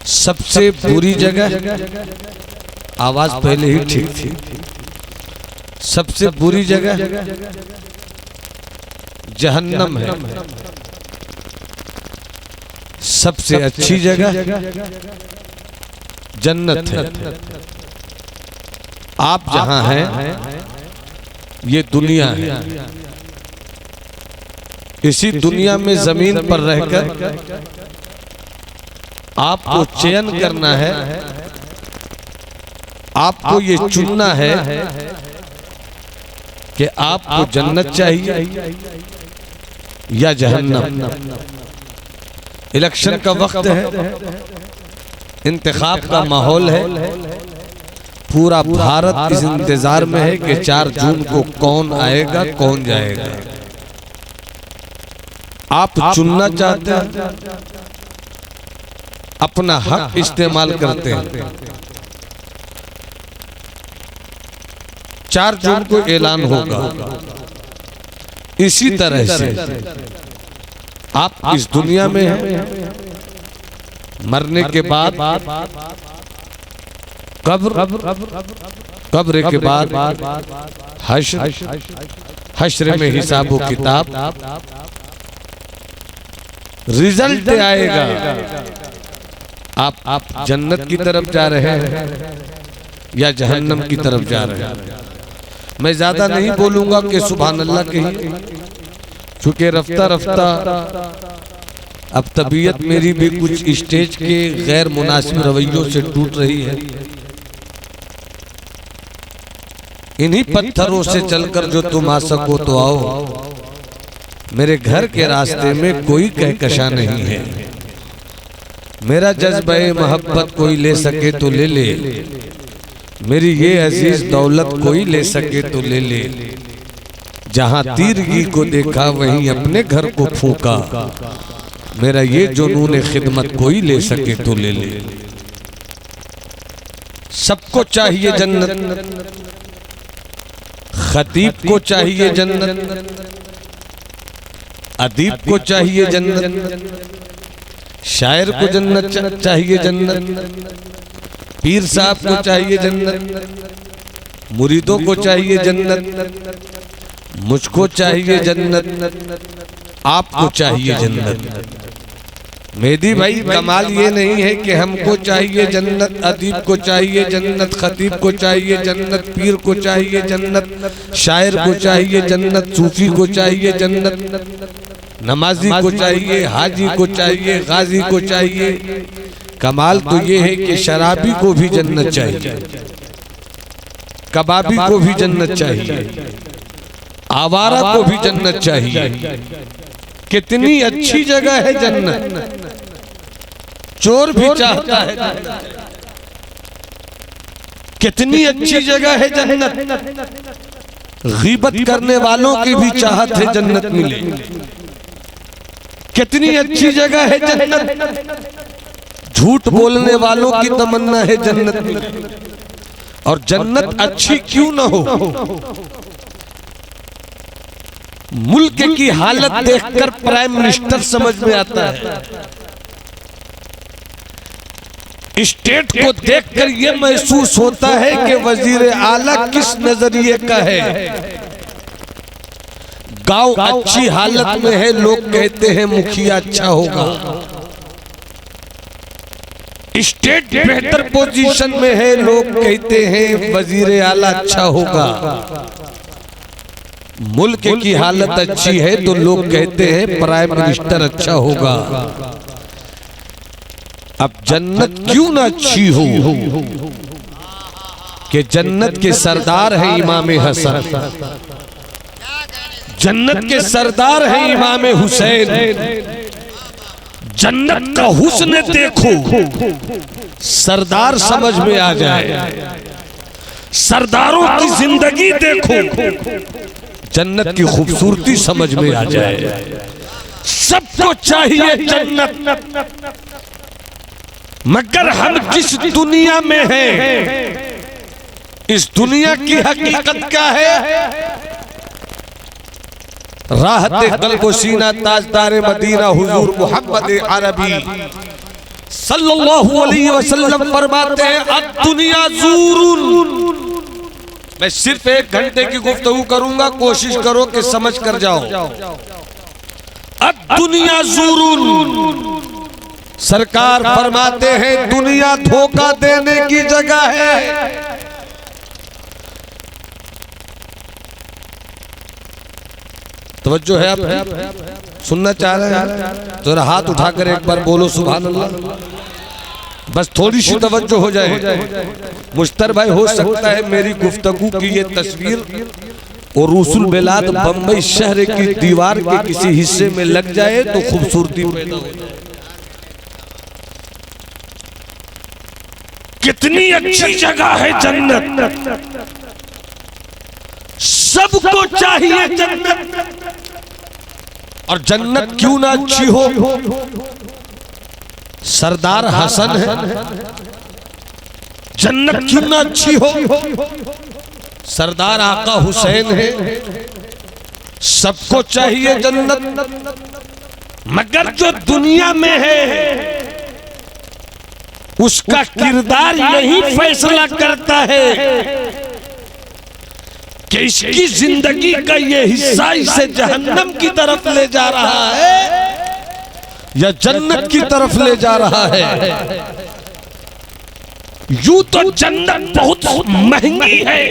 सबसे बुरी जगह, आवाज पहले ही ठीक थी। सबसे बुरी जगह जहन्नम है, सबसे अच्छी जगह जन्नत है। आप जहां हैं ये दुनिया है। इसी दुनिया में जमीन पर रहकर आपको चयन करना है, आपको ये चुनना है कि आपको जन्नत चाहिए या जहन्नम। इलेक्शन का वक्त है, इंतखाब का माहौल है, पूरा भारत इस इंतजार में है कि 4 जून को कौन आएगा कौन जाएगा। आप चुनना चाहते हैं, अपना हक इस्तेमाल करते हैं। 4 जून को ऐलान होगा। इसी तरह से आप इस दुनिया में हैं, मरने के बाद कब्र के बाद हश्र में हिसाब व किताब, रिजल्ट आएगा। आप जन्नत की तरफ जा रहे हैं या जहन्नम की तरफ जा रहे हैं। मैं ज्यादा नहीं बोलूंगा कि सुभान अल्लाह कहिए, क्योंकि रफ्ता रफ्ता अब तबीयत मेरी भी कुछ स्टेज के गैर मुनासिब रवैयों से टूट रही है। इन्हीं पत्थरों से चलकर जो तुम आ सको तो आओ, मेरे घर के रास्ते में कोई कहकशा नहीं है। मेरा जज्बे मोहब्बत कोई ले सके तो ले ले, मेरी ये अजीज दौलत कोई ले सके तो ले ले। जहां तीरगी को देखा वहीं अपने घर को फूका, मेरा ये जुनून खिदमत कोई ले सके तो ले ले। सबको चाहिए जन्नत, खतीब को चाहिए जन्नत, अदीब को चाहिए जन्नत, शायर को जन्नत चाहिए, जन्नत पीर साहब को चाहिए जन्नत, मुरीदों को चाहिए जन्नत, मुझको चाहिए जन्नत, आपको चाहिए जन्नत। मेहदी भाई, कमाल ये नहीं है कि हमको चाहिए जन्नत, अदीब को चाहिए जन्नत, खतीब को चाहिए जन्नत, पीर को चाहिए जन्नत, शायर को चाहिए जन्नत, सूफी को चाहिए जन्नत, नमाजी को चाहिए, हाजी को चाहिए, गाजी को चाहिए। कमाल तो ये है कि शराबी को भी जन्नत चाहिए, कबाबी को भी जन्नत चाहिए, आवारा को भी जन्नत चाहिए। कितनी अच्छी जगह है जन्नत, चोर भी चाहता है। कितनी अच्छी जगह है जन्नत, गीबत करने वालों की भी चाहत है जन्नत मिले। कितनी अच्छी जगह है जन्नत, झूठ बोलने वालों की तमन्ना है जन्नत मिले। और जन्नत अच्छी क्यों न हो, मुल्क की हालत देखकर प्राइम मिनिस्टर समझ में आता है, स्टेट को देखकर यह महसूस होता है कि वजीर आला किस नजरिए का है। गांव अच्छी हालत में है, लोग कहते हैं मुखिया अच्छा होगा। स्टेट बेहतर पोजीशन में है, लोग कहते हैं वजीर आला अच्छा होगा। मुल्क की हालत अच्छी है तो लोग कहते हैं प्राइम मिनिस्टर अच्छा होगा। अब जन्नत क्यों ना अच्छी हो कि जन्नत के सरदार हैं इमाम हसन, जन्नत के सरदार हैं इमाम हुसैन। जन्नत का हुस्न देखो, सरदार समझ में आ जाए। सरदारों की जिंदगी देखो, जन्नत की खूबसूरती समझ में आ जाए। सबको चाहिए जन्नत, मगर हम किस दुनिया में हैं? इस दुनिया की हकीकत क्या है? राहत कल्ब व सीना ताजदार मदीना हुजूर मोहम्मद अरबी सल्लल्लाहु अलैहि वसल्लम फरमाते हैं अद्दुनिया ज़ूरुन। मैं सिर्फ 1 घंटे की गुफ्तगू करूंगा, कोशिश करो कि समझ कर जाओ। अद्दुनिया ज़ूरुन, सरकार फरमाते हैं दुनिया धोखा देने की जगह है। तवज्जो है, आप सुनना चाह रहे हैं तो हाथ उठाकर एक बार बोलो सुभान अल्लाह। बस थोड़ी सी तवज्जो हो जाए। मुश्तर भाई, हो सकता है मेरी गुफ्तगू की ये तस्वीर और रसूल बिलाद बम्बई शहर की दीवार के किसी हिस्से में लग जाए तो खूबसूरती पैदा हो जाए। कितनी अच्छी जगह है जन्नत, सबको चाहिए जन्नत। और जन्नत क्यों ना अच्छी हो, सरदार हसन है, जन्नत क्यों ना अच्छी हो, सरदार आका हुसैन है, सबको चाहिए जन्नत। मगर जो दुनिया में है उसका किरदार यही फैसला करता है कि इसकी जिंदगी का ये हिस्सा इसे जहन्नम की तरफ ले जा रहा है या जन्नत की तरफ ले जा रहा है। यूं तो जन्नत बहुत महंगी है,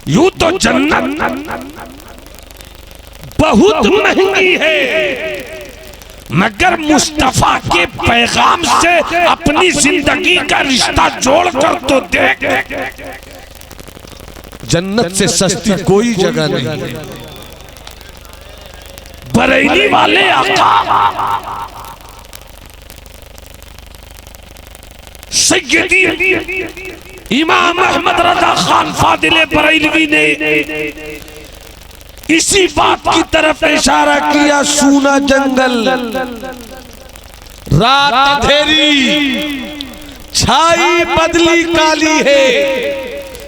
यूं तो जन्नत बहुत महंगी है, मगर मुस्तफा के पैगाम से अपनी जिंदगी का रिश्ता जोड़कर तो देख, जन्नत से सस्ती कोई जगह नहीं। बरेली वाले आका सैयदी इमाम अहमद रजा खान फादिल बरेलवी ने इसी बात की तरफ इशारा किया। सूना जंगल, रात अंधेरी, छाई बदली काली है,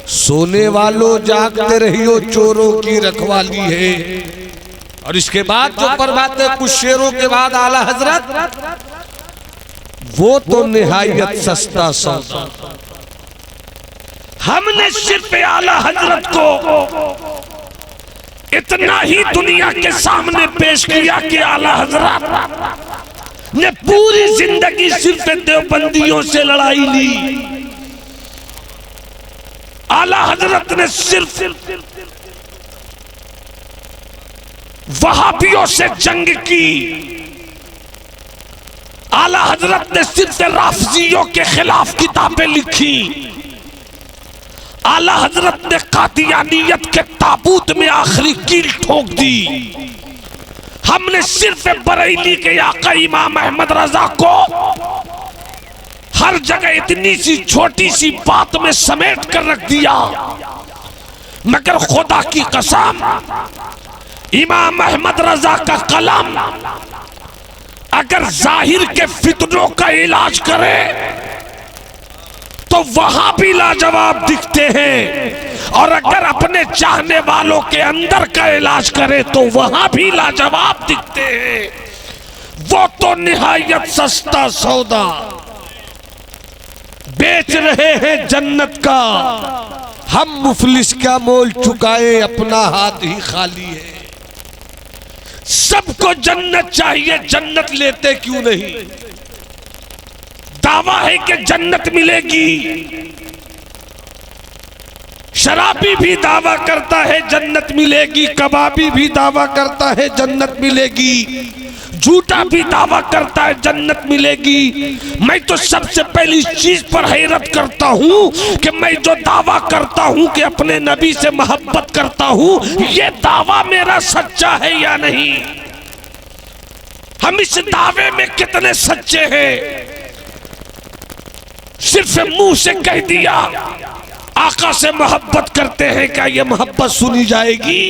सोने वालों जागते रहियो, चोरों की रखवाली है। और इसके बाद जो फरमाते कुछ शेरों के बाद आला हजरत, वो तो निहायत सस्ता सौदा। हमने सिर्फ आला हजरत को इतना ही दुनिया के सामने पेश किया कि आला हजरत ने पूरी जिंदगी सिर्फ देवबंदियों से लड़ाई ली। आला हजरत ने सिर्फ वहाबियों से जंग की। आला हजरत ने सिर्फ राफजियों के खिलाफ किताबें लिखी। आला हजरत ने कादियानियत के ताबूत में आखिरी कील ठोक दी। हमने सिर्फ बरेली के आका इमाम अहमद रजा को हर जगह इतनी सी छोटी सी बात में समेट कर रख दिया, मगर खुदा की कसम इमाम अहमद रजा का कलम अगर जाहिर के फितनों का इलाज करे तो वहां भी लाजवाब दिखते हैं, और अगर अपने चाहने वालों के अंदर का इलाज करे तो वहां भी लाजवाब दिखते हैं। वो तो निहायत सस्ता सौदा बेच रहे हैं जन्नत का। हम मुफलिस का मोल चुकाए, अपना हाथ ही खाली है। सबको जन्नत चाहिए, जन्नत लेते क्यों नहीं? दावा है कि जन्नत मिलेगी। शराबी भी दावा करता है जन्नत मिलेगी, कबाबी भी दावा करता है जन्नत मिलेगी, झूठा भी दावा करता है जन्नत मिलेगी। मैं तो सबसे पहली चीज पर हैरत करता हूं कि मैं जो दावा करता हूं कि अपने नबी से मोहब्बत करता हूं, ये दावा मेरा सच्चा है या नहीं। हम इस दावे में कितने सच्चे हैं? सिर्फ मुंह से कह दिया आका से मोहब्बत करते हैं, क्या ये मोहब्बत सुनी जाएगी?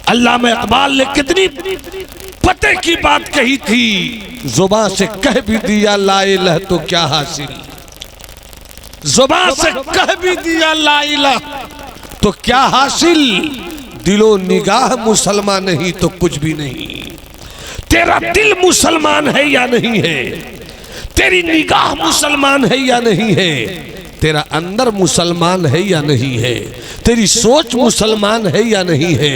अल्लामा इकबाल ने कितनी पते की बात कही थी, जुबान से कह भी दिया ला इलाह तो क्या हासिल। जुबान से कह भी दिया ला इलाह तो क्या हासिल, दिलो निगाह मुसलमान नहीं तो कुछ भी नहीं। तेरा दिल मुसलमान है या नहीं है, तेरी निगाह मुसलमान है या नहीं है, तेरा अंदर मुसलमान है या नहीं है, तेरी सोच मुसलमान है या नहीं है,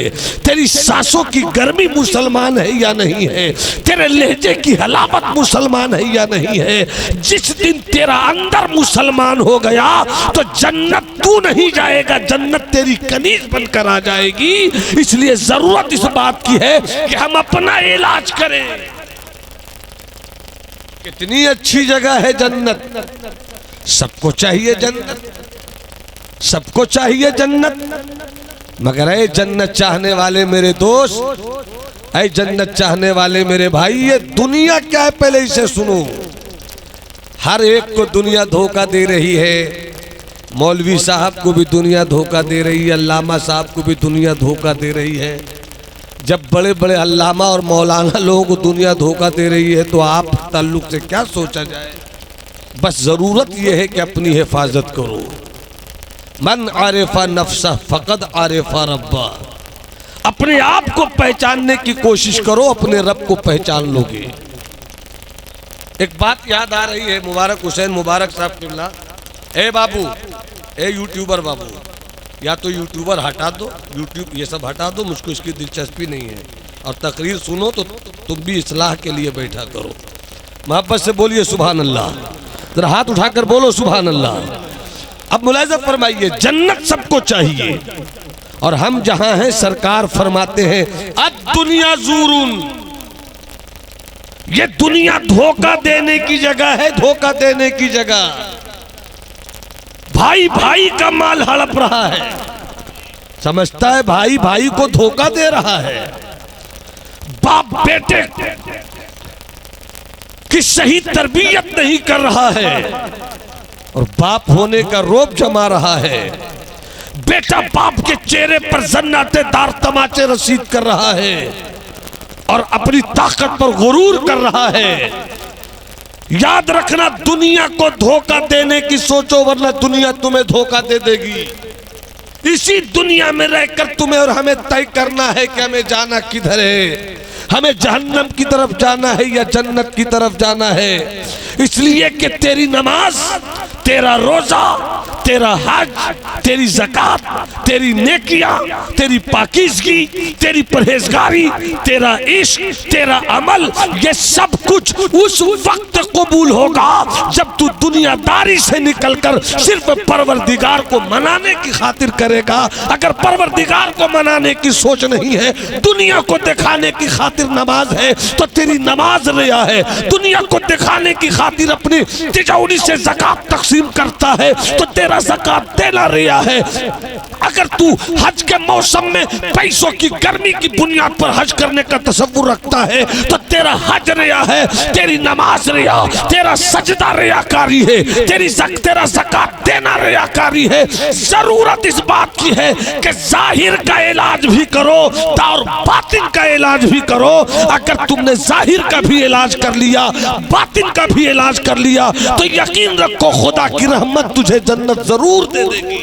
तेरी सांसों की गर्मी मुसलमान है या नहीं है, तेरे लहजे की हलावत मुसलमान है या नहीं है। जिस दिन तेरा अंदर मुसलमान हो गया तो जन्नत तू नहीं जाएगा, जन्नत तेरी कनीज बनकर आ जाएगी। इसलिए जरूरत इस बात की है कि हम अपना इलाज करें। कितनी अच्छी जगह है जन्नत, सबको चाहिए जन्नत, सबको चाहिए जन्नत। मगर ऐ जन्नत चाहने वाले मेरे दोस्त, ऐ जन्नत चाहने वाले मेरे भाई, ये दुनिया क्या है पहले इसे सुनो। हर एक को दुनिया धोखा दे रही है, मौलवी साहब को भी दुनिया धोखा दे रही है, अल्लामा साहब को भी दुनिया धोखा दे रही है। जब बड़े बड़े अल्लामा और मौलाना लोगों को दुनिया धोखा दे रही है तो आप ताल्लुक से क्या सोचा जाए। बस जरूरत यह है कि अपनी हिफाजत करो। मन आरिफा नफ्सा फकद आरिफा रब्बा, अपने आप को पहचानने की कोशिश करो, अपने रब को पहचान लोगे। एक बात याद आ रही है, मुबारक हुसैन मुबारक साहब किबला, ए बाबू, ए यूट्यूबर बाबू, या तो यूट्यूबर हटा दो, यूट्यूब ये सब हटा दो, मुझको इसकी दिलचस्पी नहीं है। और तकरीर सुनो तो तुम भी इस्लाह के लिए बैठा करो। मोहब्बत से बोलिए सुभान अल्लाह, जरा हाथ उठाकर बोलो सुभान अल्लाह। अब मुलाहिजा फरमाइए, जन्नत सबको चाहिए और हम जहां हैं सरकार फरमाते हैं अद दुनिया ज़ूरुन, ये दुनिया धोखा देने की जगह है, धोखा देने की जगह। भाई भाई का माल हड़प रहा है, समझता है भाई भाई को धोखा दे रहा है, बाप बेटे की सही तरबियत नहीं कर रहा है और बाप होने का रोब जमा रहा है। बेटा बाप के चेहरे पर जन्नते दार तमाचे रसीद कर रहा है और अपनी ताकत पर गुरूर कर रहा है। याद रखना, दुनिया को धोखा देने की सोचो वरना दुनिया तुम्हें धोखा दे देगी। इसी दुनिया में रहकर तुम्हें और हमें तय करना है कि हमें जाना किधर है, हमें जहन्नम की तरफ जाना है या जन्नत की तरफ जाना है। इसलिए कि तेरी नमाज, तेरा रोजा, तेरा हज, तेरी ज़कात, तेरी नेकियां, तेरी पाकीज़गी, तेरी परहेजगारी, तेरा इश्क, तेरा अमल, ये सब कुछ उस वक्त कबूल होगा जब तू दुनियादारी से निकलकर सिर्फ परवरदिगार को मनाने की खातिर करेगा। अगर परवरदिगार को मनाने की सोच नहीं है, दुनिया को दिखाने की खातिर नमाज है तो तेरी नमाज रिया है। दुनिया को दिखाने की खातिर अपनी तिजौरी से ज़कात तकसीम करता है तो तेरा ज़कात देना रिया है। अगर तू हज के मौसम में पैसों की गर्मी की बुनियाद पर हज करने का तसव्वुर रखता है तो तेरा हज रिया है, तेरी नमाज रिया, तेरा सजदा रियाकारी है, तेरा ज़कात देना रियाकारी है। जरूरत इस बात की है कि जाहिर का इलाज भी करो और बातिन का इलाज भी करो। अगर तुमने जाहिर का भी इलाज कर लिया, बातिन का भी इलाज कर लिया तो यकीन रखो खुदा की रहमत तुझे जन्नत जरूर दे देगी।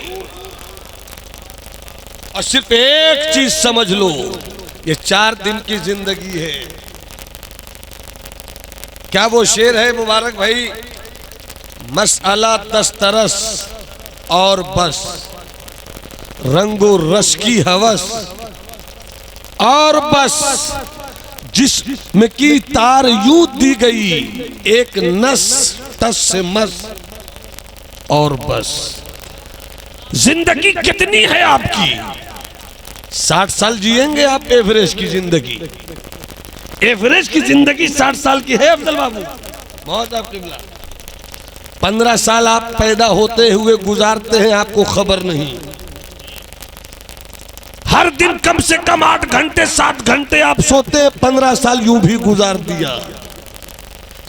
और सिर्फ एक चीज समझ लो, ये 4 दिन की जिंदगी है। क्या वो शेर है मुबारक भाई, मसअला दस्तरस और बस, रंगो रस की हवस और बस, जिस्म की तार यूं दी गई, एक नस तस से मस और बस। जिंदगी कितनी है आपकी? 60 साल जिएंगे आप एवरेज की जिंदगी। एवरेज की जिंदगी 60 साल की है अफजल बाबू, बहुत आपके 15 साल आप पैदा होते हुए गुजारते हैं, आपको खबर नहीं। हर दिन कम से कम 8 घंटे 7 घंटे आप सोते हैं, 15 साल यूं भी गुजार दिया।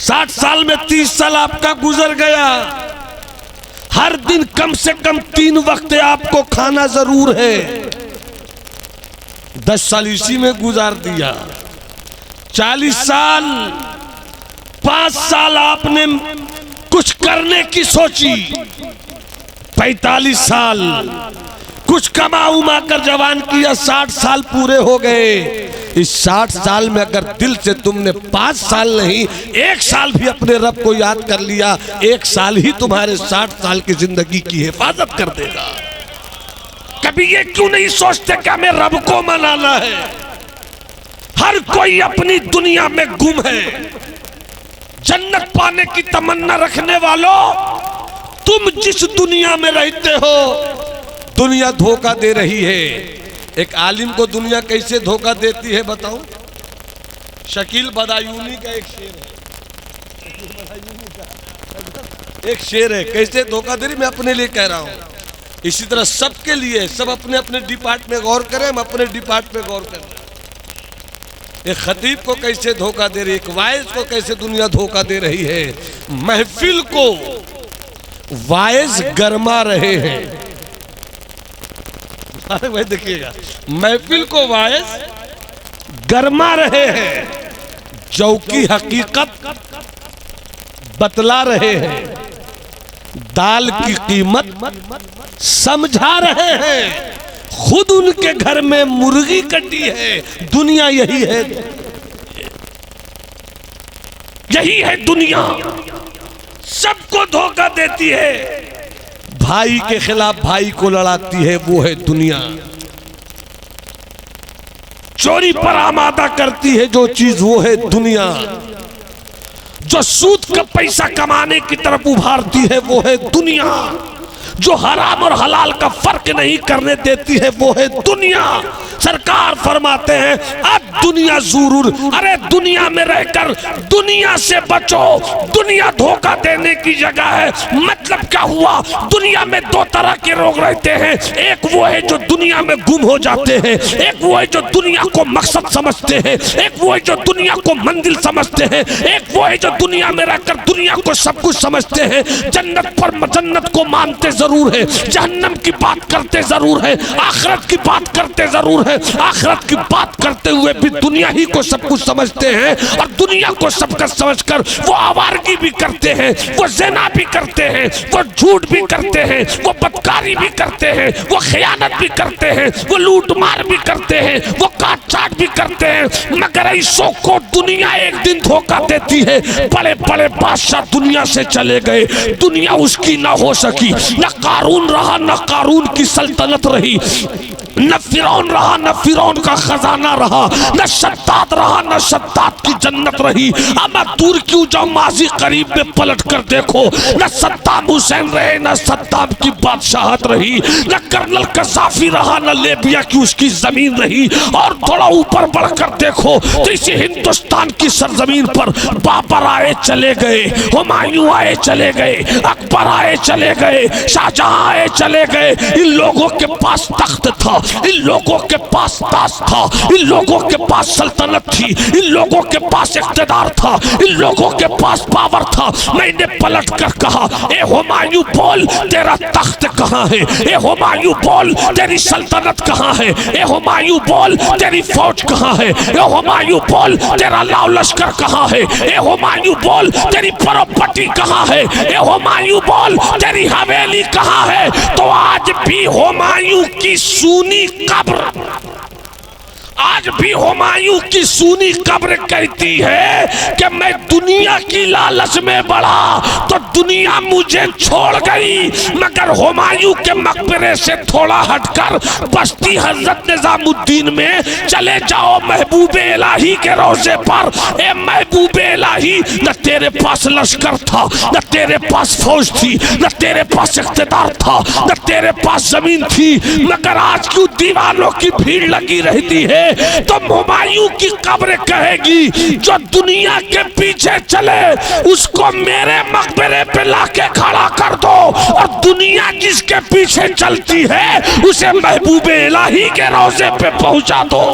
60 साल में 30 साल आपका गुजर गया। हर दिन कम से कम 3 वक्त आपको खाना जरूर है, 10 साल इसी में गुजार दिया। 40 साल, 5 साल आपने कुछ करने की सोची, 45 साल कुछ कमा उमा कर जवान किया, 60 साल पूरे हो गए। इस 60 साल में अगर दिल से तुमने 5 साल नहीं 1 साल भी अपने रब को याद कर लिया, 1 साल ही तुम्हारे 60 साल की जिंदगी की हिफाजत कर देगा। कभी ये क्यों नहीं सोचते कि हमें रब को मनाना है? हर कोई अपनी दुनिया में गुम है। जन्नत पाने की तमन्ना रखने वालों, तुम जिस दुनिया में रहते हो दुनिया धोखा दे रही है। एक आलिम को दुनिया कैसे धोखा देती है बताऊं? शकील बदायूनी का एक शेर है, एक शेर है कैसे धोखा दे रही, मैं अपने लिए कह रहा हूं। इसी तरह सबके लिए, सब अपने अपने डिपार्ट में गौर करें, हम अपने डिपार्ट में गौर करें। एक खतीब को कैसे धोखा दे रही है, एक वाइज को कैसे दुनिया धोखा दे रही है। महफिल को वाइज गरमा रहे हैं। अरे भाई देखिएगा, महफिल को वाइज गरमा रहे हैं, जो की हकीकत बतला रहे हैं, दाल की कीमत समझा रहे हैं। खुद उनके घर में मुर्गी कटी है। दुनिया यही है, यही है दुनिया, सबको धोखा देती है। भाई के खिलाफ भाई को लड़ाती है, वो है दुनिया। चोरी पर आमादा करती है जो चीज, वो है दुनिया। जो सूद का पैसा कमाने की तरफ उभारती है, वो है दुनिया। जो हराम और हलाल का फर्क नहीं करने देती है, वो है दुनिया। सरकार फरमाते हैं अब दुनिया जरूर, अरे दुनिया में रहकर दुनिया से बचो, दुनिया धोखा देने की जगह है। मतलब क्या हुआ? दुनिया में 2 तरह के लोग रहते हैं, एक वो है जो दुनिया में गुम हो जाते हैं, एक वो है जो दुनिया को मकसद समझते हैं, एक वो है जो दुनिया को मंजिल समझते हैं, एक वो है जो दुनिया में रहकर दुनिया को सब कुछ समझते हैं। जन्नत को मानते जरूर है, जहन्नम की बात करते जरूर है, आखिरत की बात करते जरूर है, आखिरत की बात करते हुए भी दुनिया ही को सब कुछ समझते हैं। और दुनिया को सब कुछ समझकर वो आवारगी भी करते हैं, वो ज़िना भी करते हैं, वो झूठ भी करते हैं, वो बदकारी भी करते हैं, वो खयानत भी करते हैं, वो लूट मार भी करते हैं, वो काट चाट भी करते हैं। मगर ऐसों को दुनिया एक दिन धोखा देती है। बड़े बड़े बादशाह दुनिया से चले गए, दुनिया उसकी ना हो सकी। न कारून रहा, न कारून की सल्तनत रही, न फिरौन रहा, न फिरौन का खजाना रहा, न शद्दाद रहा, न शद्दाद की जन्नत रही। अब दूर क्यों जाओ, माजी करीब में पलट कर देखो, न सद्दाम हुसैन रहे, न सद्दाम की बादशाहत रही, न कर्नल कसाफी रहा, न लेबिया की उसकी जमीन रही। और थोड़ा ऊपर बढ़कर देखो तो इसी हिंदुस्तान की सरजमीन पर बाबर आए चले गए, हुमायूं आए चले गए, अकबर आए चले गए, शाहजहां आए चले गए। इन लोगों के पास तख्त था, इन लोगों के पास ताज था, इन लोगों के पास सल्तनत थी, इन लोगों के पास इख्तिदार था, इन लोगों के पास पावर था। मैंने पलट कर कहा, ए हुमायूं बोल तेरा तख्त कहाँ है, ए हुमायूं बोल तेरी सल्तनत कहाँ है, ए हुमायूं बोल तेरी फौज कहाँ है, ए हुमायूं बोल तेरा लाव लश्कर कहाँ है, ए हुमायूं बोल तेरी प्रॉपर्टी कहाँ है, ए हुमायूं बोल तेरी हवेली कहाँ है। तो आज भी हुमायूं की सूनी कब्र, आज भी हुमायूं की सूनी कब्र कहती है कि मैं दुनिया की लालच में बढ़ा तो दुनिया मुझे छोड़ गई। मगर हुमायूं के मकबरे से थोड़ा हटकर बस्ती हजरत निजामुद्दीन में चले जाओ, महबूबे इलाही के रोजे पर। ए महबूबे इलाही, न तेरे पास लश्कर था, न तेरे पास फौज थी, न तेरे पास इख्तिदार था, न तेरे पास जमीन थी, मगर आज क्यों दीवानों की भीड़ लगी रहती है। तो हुमायूं की कब्र कहेगी जो दुनिया के पीछे चले उसको मेरे मकबरे पे लाके खड़ा कर दो, और दुनिया जिसके पीछे चलती है उसे महबूबे इलाही के रोजे पे पहुंचा दो।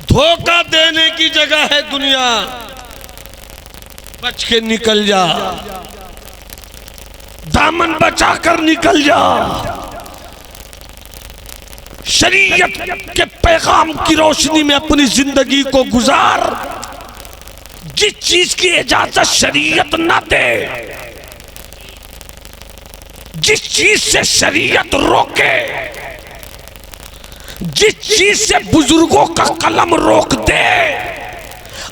धोखा देने की जगह है दुनिया, बच के निकल जा, दामन बचाकर निकल जा। शरीयत के पैगाम की रोशनी में अपनी जिंदगी को गुजार। जिस चीज की इजाजत शरीयत न दे, जिस चीज से शरीयत रोके, जिस चीज से बुजुर्गों का कलम रोक दे,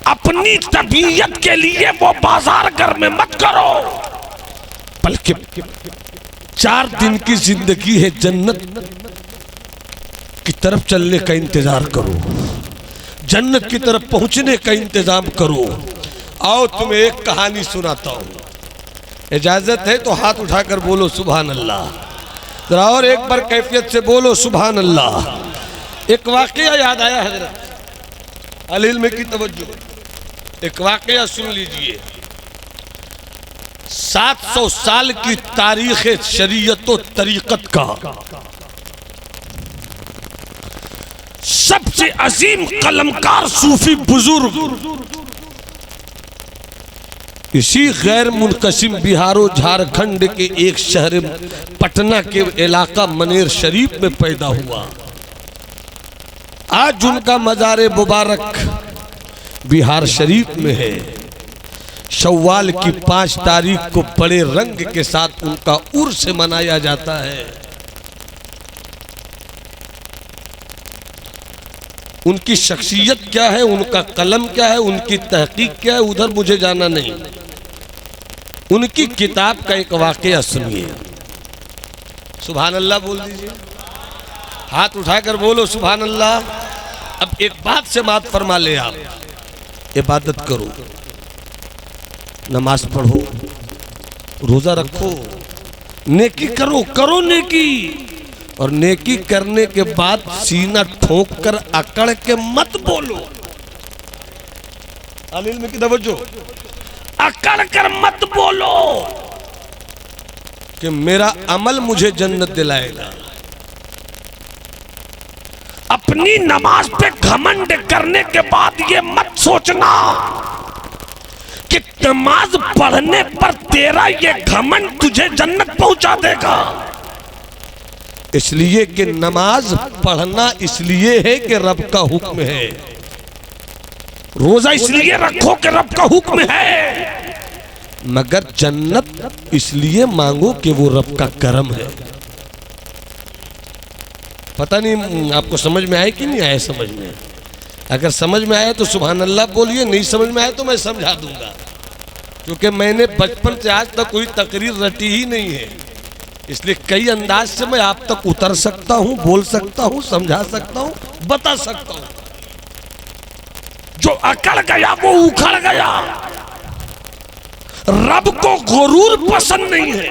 अपनी तबीयत के लिए वो बाजार घर में मत करो, बल्कि 4 दिन की जिंदगी है, जन्नत की तरफ चलने का इंतजार करो, जन्नत की तरफ पहुंचने का इंतजाम करो। आओ तुम्हें एक कहानी सुनाता हूं, इजाजत है तो हाथ उठाकर बोलो सुभान अल्लाह। जरा और एक बार कैफियत से बोलो सुभान अल्लाह। एक वाकया याद आया हजरत, अल इल्म की तवज्जो, एक वाकया सुन लीजिए। 700 साल की तारीख शरीयत व तरीकत का सबसे अजीम कलमकार सूफी बुजुर्ग इसी गैर मुनकसिम बिहारो झारखंड के एक शहर पटना के इलाका मनेर शरीफ में पैदा हुआ। आज उनका मज़ार मुबारक बिहार शरीफ में है। शव्वाल की 5 तारीख को बड़े रंग के साथ उनका उर्स मनाया जाता है। उनकी शख्सियत क्या है, उनका कलम क्या है, उनकी तहकीक क्या है, उधर मुझे जाना नहीं। उनकी किताब का एक वाकया सुनिए। सुभान अल्लाह बोल दीजिए, हाथ उठाकर बोलो सुभान अल्लाह। अब एक बात से बात फरमा ले, आप इबादत करो, नमाज पढ़ो, रोजा रखो, नेकी करो, करो नेकी, और नेकी करने के बाद सीना ठोक कर अकड़ के मत बोलो। अल इल्म की तवज्जो, अकड़ कर मत बोलो कि मेरा अमल मुझे जन्नत दिलाएगा। अपनी नमाज पे घमंड करने के बाद ये मत सोचना कि नमाज पढ़ने पर तेरा ये घमंड तुझे जन्नत पहुंचा देगा। इसलिए कि नमाज पढ़ना इसलिए है कि रब का हुक्म है, रोजा इसलिए रखो कि रब का हुक्म है, मगर जन्नत इसलिए मांगो कि वो रब का करम है। पता नहीं आपको समझ में आए कि नहीं आए? समझ में, अगर समझ में आया तो सुभान अल्लाह बोलिए, नहीं समझ में आया तो मैं समझा दूंगा, क्योंकि मैंने बचपन से आज तक कोई तकरीर रटी ही नहीं है, इसलिए कई अंदाज से मैं आप तक उतर सकता हूं, बोल सकता हूं, समझा सकता हूं, बता सकता हूं। जो अकड़ गया वो उखड़ गया। रब को गुरूर पसंद नहीं है,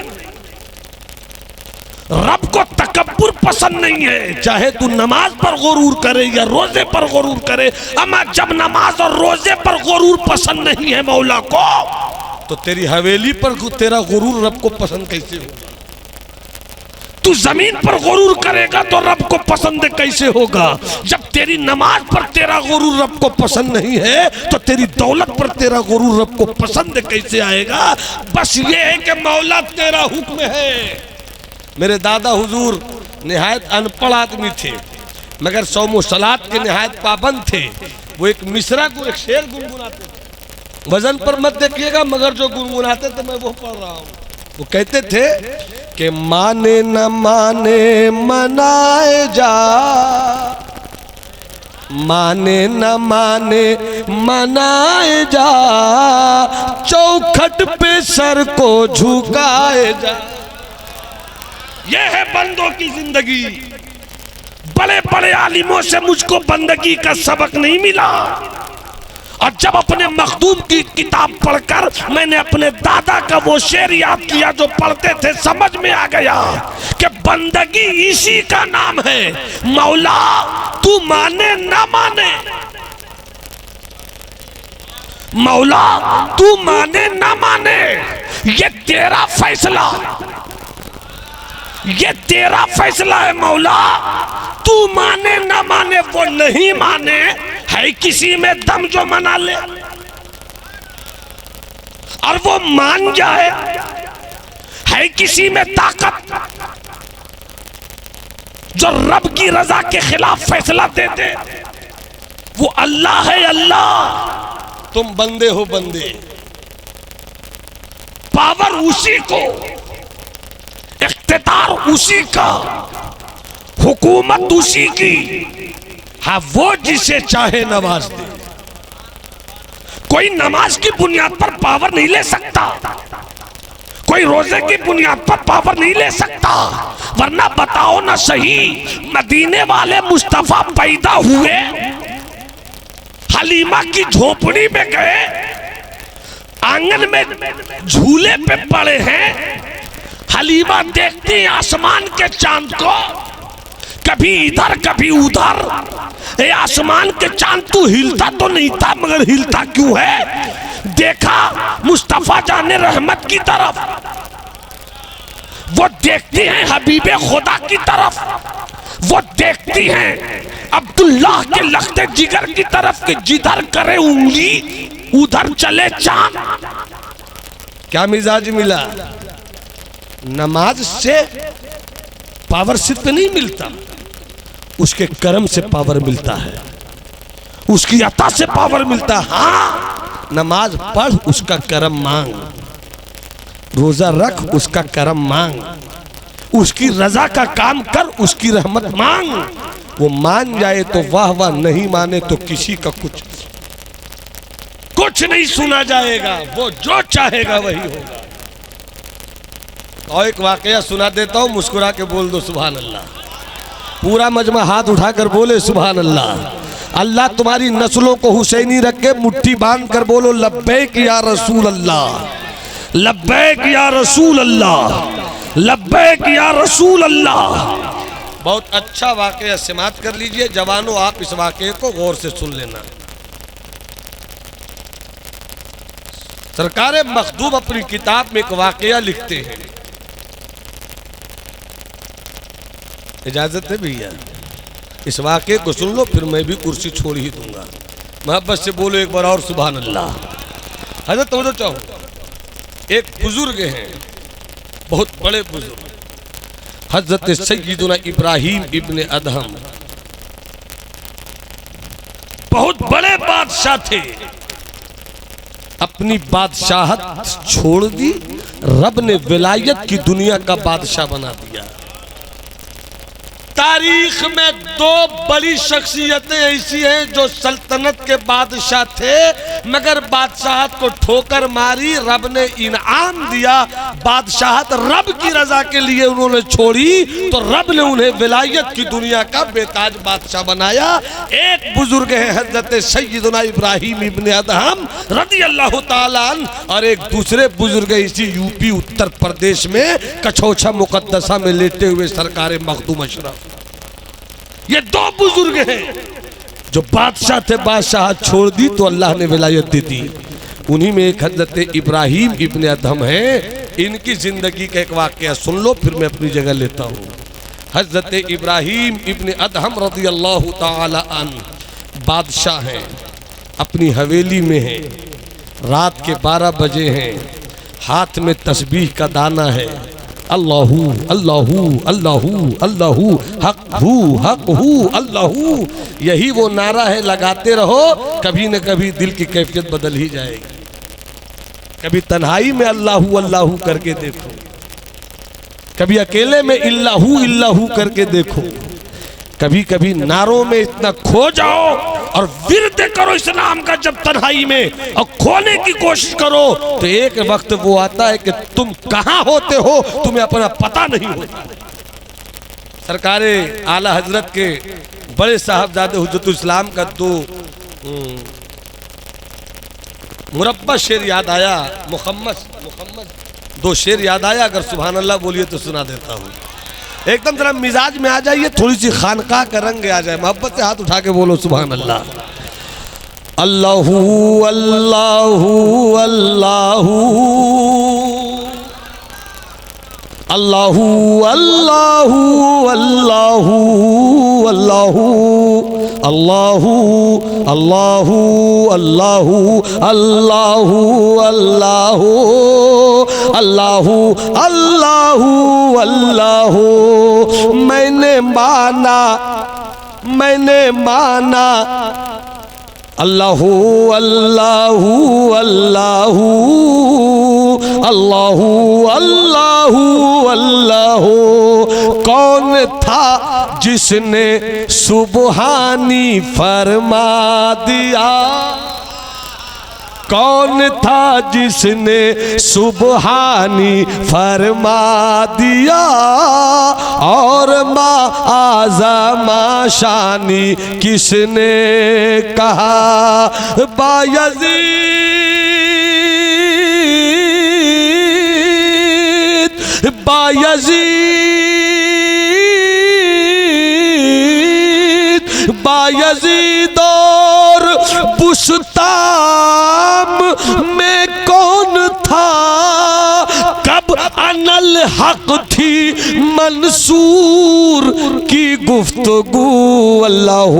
रब को तकब्बुर पसंद नहीं है। चाहे तू नमाज पर गुरूर करे या रोजे पर गुरूर करे, अमा जब नमाज और रोजे पर गुरूर पसंद नहीं है मौला को, तो तेरी हवेली पर तेरा गुरूर रब को पसंद कैसे होगा? तू जमीन पर गुरूर करेगा तो रब को पसंद कैसे होगा? जब तेरी नमाज पर तेरा गुरूर रब को पसंद नहीं है, तो तेरी दौलत पर तेरा गुरूर रब को पसंद कैसे आएगा? बस ये है कि मौला तेरा हुक्म है। मेरे दादा हुजूर निहायत अनपढ़ आदमी थे, मगर सौमो सलात के निहायत पाबंद थे। वो एक मिसरा को, एक शेर गुनगुनाते थे, वजन पर मत देखिएगा, मगर जो गुनगुनाते थे मैं वो पढ़ रहा हूँ। वो कहते थे कि माने न माने मनाए जा, माने न माने मनाए जा, चौखट पे सर को झुकाए जा। यह है बंदों की जिंदगी। बड़े बड़े आलिमों से मुझको बंदगी का सबक नहीं मिला, और जब अपने मखदूम की किताब पढ़कर मैंने अपने दादा का वो शेर याद किया जो पढ़ते थे, समझ में आ गया कि बंदगी इसी का नाम है। मौला तू माने ना माने, मौला तू माने ना माने, ये तेरा फैसला, ये तेरा फैसला है मौला। तू माने ना माने, वो नहीं माने, है किसी में दम जो मना ले, और वो मान जाए, है किसी में ताकत जो रब की रजा के खिलाफ फैसला देते वो अल्लाह है। अल्लाह, तुम बंदे हो बंदे। पावर उसी को, इख्तियार उसी का, हुकूमत उसी की। हाँ, वो जिसे चाहे नवाज दे। कोई नमाज की बुनियाद पर पावर नहीं ले सकता, कोई रोजे की बुनियाद पर पावर नहीं ले सकता। वरना बताओ ना सही, मदीने वाले मुस्तफा पैदा हुए, हलीमा की झोपड़ी में गए, आंगन में झूले पे पड़े हैं। हलीमा देखती है आसमान के चांद को, कभी इधर कभी उधर। ए आसमान के चांद तू हिलता तो नहीं था, मगर हिलता क्यों है? देखा मुस्तफा जाने रहमत की तरफ, वो देखती हैं हबीबे खुदा की तरफ, वो देखती हैं अब्दुल्लाह के लख्ते जिगर की तरफ के जिधर करे उंगली उधर चले चांद। क्या मिजाज मिला? नमाज से पावर सिर्फ नहीं मिलता, उसके कर्म से पावर मिलता है, उसकी अता से पावर मिलता है। हाँ, नमाज पढ़ उसका कर्म मांग, रोजा रख उसका कर्म मांग, उसकी रजा का काम कर उसकी रहमत मांग। वो मान जाए तो वाह वाह, नहीं माने तो किसी का कुछ नहीं सुना जाएगा। वो जो चाहेगा वही होगा। और एक वाकया सुना देता हूं, मुस्कुरा के बोल दो सुभान अल्लाह। पूरा मजमा हाथ उठाकर बोले सुभान अल्लाह। अल्लाह तुम्हारी नस्लों को हुसैनी रख के मुट्ठी बांध कर बोलो लब्बैक या रसूल अल्लाह, लब्बैक या रसूल अल्लाह, लब्बैक या रसूल अल्लाह। बहुत अच्छा वाकया समाप्त कर लीजिए जवानों, आप इस वाकये को गौर से सुन लेना। सरकार मखदूम अपनी किताब में एक वाकया लिखते हैं, इजाजत है भैया? इस वाकये को सुन लो, फिर मैं भी कुर्सी छोड़ ही दूंगा। मोहब्बत से बोलो एक बार और सुभान अल्लाह। हजरत तवज्जो चाहूं, एक बुजुर्ग हैं, बहुत बड़े बुजुर्ग, हजरत सैयदुना इब्राहिम इब्ने अदहम, बहुत बड़े बादशाह थे। अपनी बादशाहत छोड़ दी, रब ने विलायत की दुनिया का बादशाह बना दिया। तारीख में दो बड़ी शख्सियतें ऐसी हैं जो सल्तनत के बादशाह थे, मगर बादशाहत को ठोकर मारी, रब ने इनाम दिया। बादशाहत रब की रजा के लिए उन्होंने छोड़ी, तो रब ने उन्हें विलायत की दुनिया का बेताज बादशाह बनाया। एक बुजुर्ग है हजरत सैयदुना इब्राहिम इब्ने अदहम रज़ी अल्लाह ताला अन्हु, और एक दूसरे बुजुर्ग इसी यूपी उत्तर प्रदेश में कछौछा मुकद्दसा में लेटे हुए सरकार मखदूम अशरफ। ये दो बुजुर्ग हैं जो बादशाह थे, बादशाह छोड़ दी तो अल्लाह ने विलायत दे दी। उन्हीं में एक हजरत इब्राहिम इब्ने अदहम है। इनकी जिंदगी का एक वाकया सुन लो, फिर मैं अपनी जगह लेता हूँ। हजरत इब्राहिम इब्ने अदहम रज़ी अल्लाह ताला अन्हु बादशाह हैं, अपनी हवेली में हैं, रात के 12 बजे हैं, हाथ में तस्बीह का दाना है, अल्लाहू अल्लाहू अल्लाहू अल्लाहू हक हू अल्लाहू, यही वो नारा है। लगाते रहो, कभी न कभी दिल की कैफियत बदल ही जाएगी। कभी तन्हाई में अल्लाहू अल्लाहू करके देखो, कभी अकेले में इल्लाहू इल्लाहू करके देखो, कभी कभी नारों में इतना खो जाओ और विरद करो इस नाम का जब तन्हाई में, और खोने की कोशिश करो तो एक वक्त वो आता है कि तुम कहां होते हो तुम्हें अपना पता नहीं होता। सरकारे आला हजरत के बड़े साहबजादे हुज्जतुल इस्लाम का दो मुरब्बा शेर याद आया, मुहम्मद दो शेर याद आया, अगर सुभान अल्लाह बोलिए तो सुना देता हूँ। एकदम जरा मिजाज में आ जाइए, थोड़ी सी खानकाह का रंग आ जाए। मोहब्बत से हाथ उठा के बोलो सुभान अल्लाह। अल्लाहू अल्लाहू अल्लाहू अल्लाहू अल्लाहू अल्लाहू अल्लाहू अल्लाहू अल्लाहू अल्लाहू अल्लाहू अल्लाहू अल्लाहू अल्लाहू अल्लाहू। मैंने माना अल्लाहू अल्लाहू अल्लाहू अल्लाहू अल्लाहू अल्लाहू। कौन था जिसने सुबहानी फरमा दिया, कौन था जिसने सुबहानी फरमा दिया, और माँ आज़मा शानी किसने कहा। बायज़ीद बायज़ीद और बुस्ताम में कौन था, कब अनल हक थी मंसूर की गुफ्तगू। अल्लाह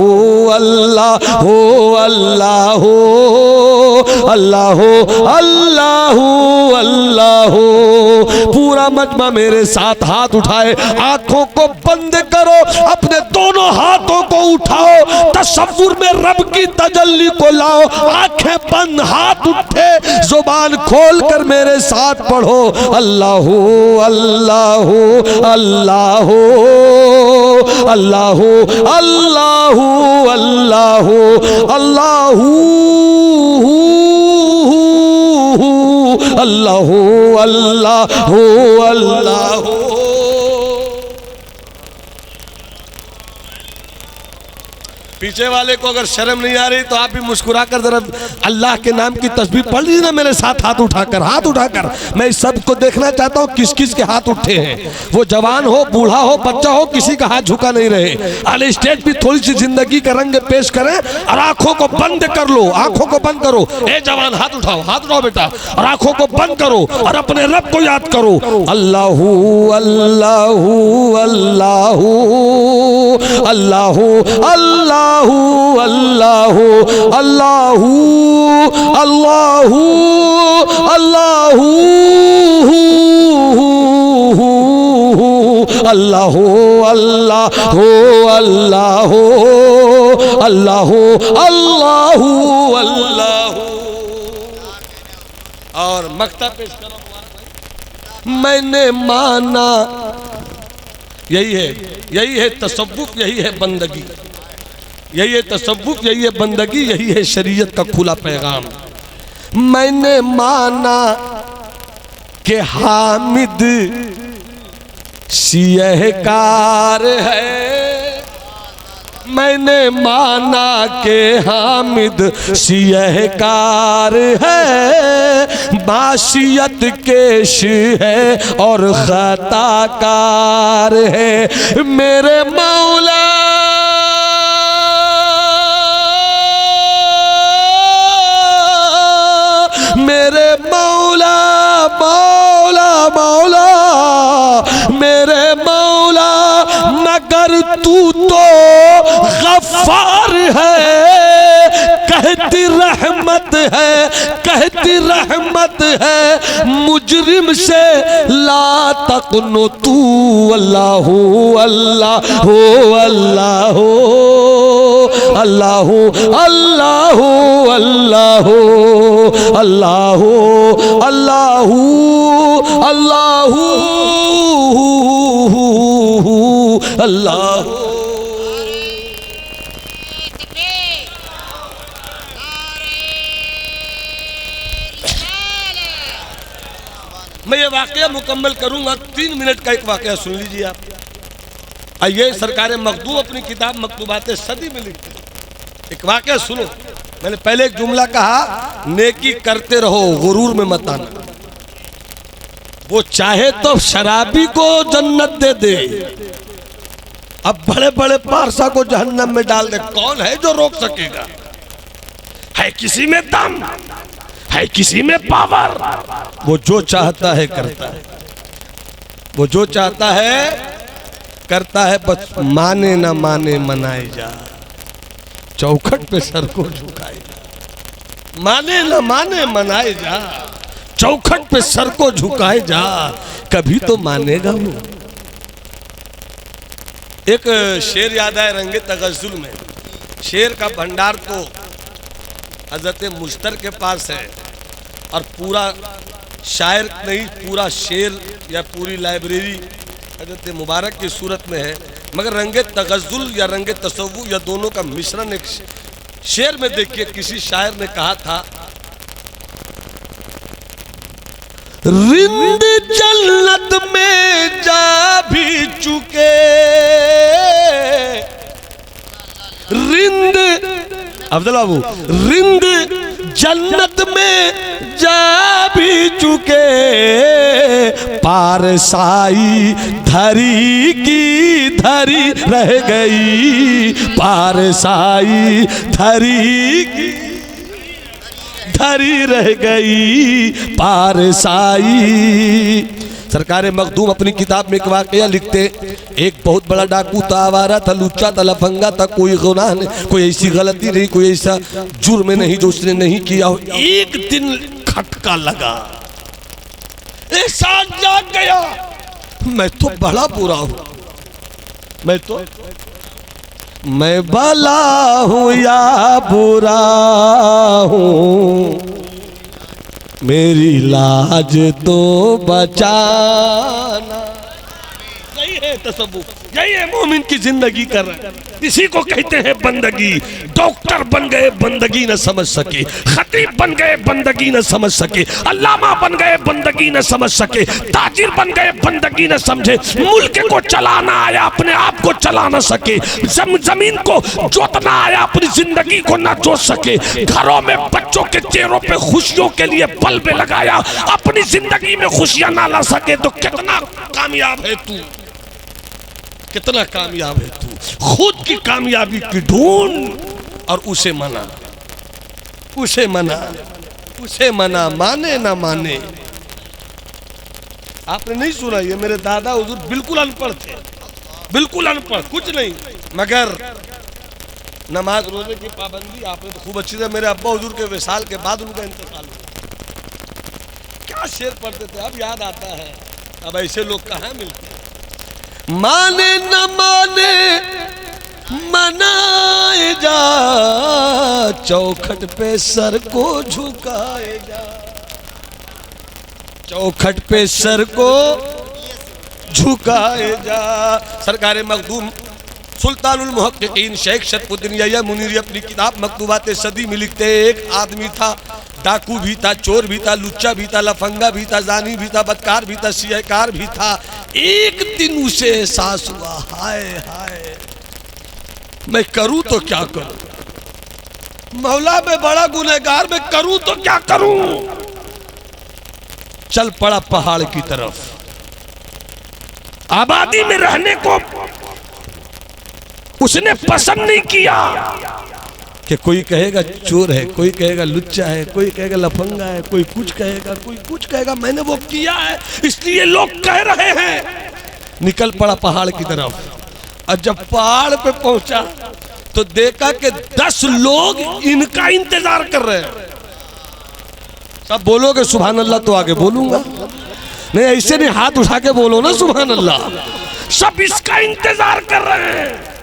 अल्लाह हो अल्लाह हो अल्लाह हो अल्लाह अल्लाह हो। पूरा मजमा मेरे साथ हाथ उठाए, आंखों को बंद करो, अपने दोनों हाथों को उठाओ, तसव्वुर में रब की तजल्ली को लाओ। आंखें बंद, हाथ उठे, जुबान खोल कर मेरे साथ पढ़ो। अल्लाह अल्लाह अल्लाह अल्लाह अल्लाह अल्लाह अल्लाह अल्लाह अल्लाह अल्लाह। पीछे वाले को अगर शर्म नहीं आ रही तो आप भी मुस्कुरा कर जरा अल्लाह के नाम की तस्बीह पढ़ लीजिए ना मेरे साथ, हाथ उठाकर। मैं इस सब को देखना चाहता हूँ किस किस के हाथ उठे हैं। वो जवान हो, बूढ़ा हो, बच्चा हो, किसी का हाथ झुका नहीं रहे। अल स्टेज भी थोड़ी सी जिंदगी का रंग पेश करें और आंखों को बंद कर लो, आंखों को बंद करो। ए जवान हाथ उठाओ बेटा, और आंखों को बंद करो और अपने रब को याद करो। अल्लाहू अल्लाहू अल्लाहू अल्लाहू अल्लाहू अल्लाहू अल्लाहू अल्लाहू अल्लाहू अल्लाहू अल्लाहू अल्लाहू अल्लाहू अल्लाहू अल्लाहू। और मक्ता पेश करो। मैंने माना, यही है तसव्वुफ, यही है बंदगी, यही है तसव्वुफ, यही है बंदगी, यही है शरीयत का खुला पैगाम। मैंने माना कि हामिद सियहकार है, मैंने माना कि हामिद सियहकार है, माशियत केश है और खताकार है। मेरे मौला मेरे मौला मौला मौला मेरे मौला, मगर तू तो गफ्फार है, कहती रहमत है, कहती रहमत है, मुजरिम से ला तकनो तू। अल्लाह अल्लाह अल्लाह अल्लाह अल्लाह अल्लाह अल्लाह अल्लाह अल्लाह अल्लाह। मैं ये वाकया मुकम्मल करूंगा, 3 मिनट का एक वाकया सुन लीजिए आप। आइए, सरकार मखदूम अपनी किताब मकतूबाते सदी में लिखते हैं। एक वाकया सुनो। मैंने पहले एक जुमला कहा, नेकी करते रहो, गुरूर में मत आना। वो चाहे तो शराबी को जन्नत दे दे, अब बड़े बड़े पारसा को जहन्नम में डाल दे, कौन है जो रोक सकेगा? है किसी में दम, है किसी में पावर। वो जो चाहता है करता है, वो जो चाहता है करता है, बस माने ना माने मनाए जा, चौखट पे सर को झुकाए जा, माने ना माने मनाए जा, चौखट पे सर को झुकाए जा, कभी तो मानेगा वो। एक शेर याद आए रंगे तगज़ुल में, शेर का भंडार तो हजरत मुश्तर के पास है और पूरा शायर नहीं, पूरा शेर या पूरी लाइब्रेरी हजरत मुबारक की सूरत में है, मगर रंगे तगज़ुल या रंगे तसव्वुफ़ या दोनों का मिश्रण एक शेर में देखिए। किसी शायर ने कहा था, रिंद जन्नत में जा भी चुके, रिंद अब्दुल बाबू, रिंद जन्नत में जा भी चुके, पारसाई धरी की धरी रह गई, पारसाई धरी की धरी रह गई, पारसाई। सरकार मखदूम अपनी किताब में एक वाकया लिखते, एक बहुत बड़ा डाकू था, आवारा था, लुच्चा था, लफंगा था, कोई गुनाह नहीं, कोई ऐसी गलती नहीं, कोई ऐसा जुर्म नहीं जो उसने नहीं किया हो। एक दिन खटका लगा, एहसास जाग गया, मैं तो बड़ा बुरा हूं, मैं भला हूं या बुरा हूं, मेरी लाज तो बचाना। यही है तसव्वुफ़, यही है मोमिन की जिंदगी कर रहा है। इसी को कहते हैं बंदगी। डॉक्टर बन गए, बंदगी न समझ सके, खतीब बन गए, बंदगी न समझ सके, अल्लामा बन गए, बंदगी न समझ सके, ताजिर बन गए, बंदगी न समझे, मुल्क को चलाना आया, अपने आप को चला न सके, जमीन को जोतना आया, अपनी जिंदगी को न जोत सके, घरों में बच्चों के चेहरों पे खुशियों के लिए बल्ब लगाया, अपनी जिंदगी में खुशियां ना ला सके, तो कितना कामयाब है तू, कितना कामयाब है तू। खुद की कामयाबी की ढूंढ और उसे मना, उसे मना, उसे मना, माने ना माने। आपने नहीं सुना, ये मेरे दादा हुजूर बिल्कुल अनपढ़ थे, बिल्कुल अनपढ़, कुछ नहीं, मगर नमाज रोजे की पाबंदी आपने तो खूब अच्छी तरह। मेरे अब्बा हुजूर के विसाल के बाद उनका इंतकाल हुआ। क्या शेर पढ़ते थे, अब याद आता है। अब ऐसे लोग कहाँ मिलते हैं। माने न माने मनाए जा, चौखट पे सर को झुकाए जा, चौखट पे सर को झुकाए जा। सरकार मखदूम सुल्तानुल मुहक्किकीन शेख शरफुद्दीन यहया मुनीरी अपनी किताब मकतूबात सदी में लिखते हैं, एक आदमी था, डाकू भी था, चोर भी था, लुच्चा भी था, लफंगा भी था, जानी भी था, बदकार भी था, सियाकार भी था। एक दिन उसे एहसास हुआ, हाय हाय मैं करूं तो क्या करूं, मौला मैं बड़ा गुनहगार, मैं करूं तो क्या करूं। चल पड़ा पहाड़ की तरफ। आबादी में रहने को उसने पसंद नहीं किया कि कोई कहेगा चोर है, कोई कहेगा लुच्चा है, कोई कहेगा लफंगा है, कोई कुछ कहेगा, कोई कुछ कहेगा, मैंने वो किया है इसलिए लोग कह रहे हैं। निकल पड़ा पहाड़ की तरफ, और जब पहाड़ पे पहुंचा तो देखा कि 10 लोग इनका इंतजार कर रहे हैं। सब बोलोगे सुभान अल्लाह तो आगे बोलूंगा, नहीं ऐसे नहीं, हाथ उठा के बोलो ना सुभान अल्लाह। सब इसका इंतजार कर रहे हैं।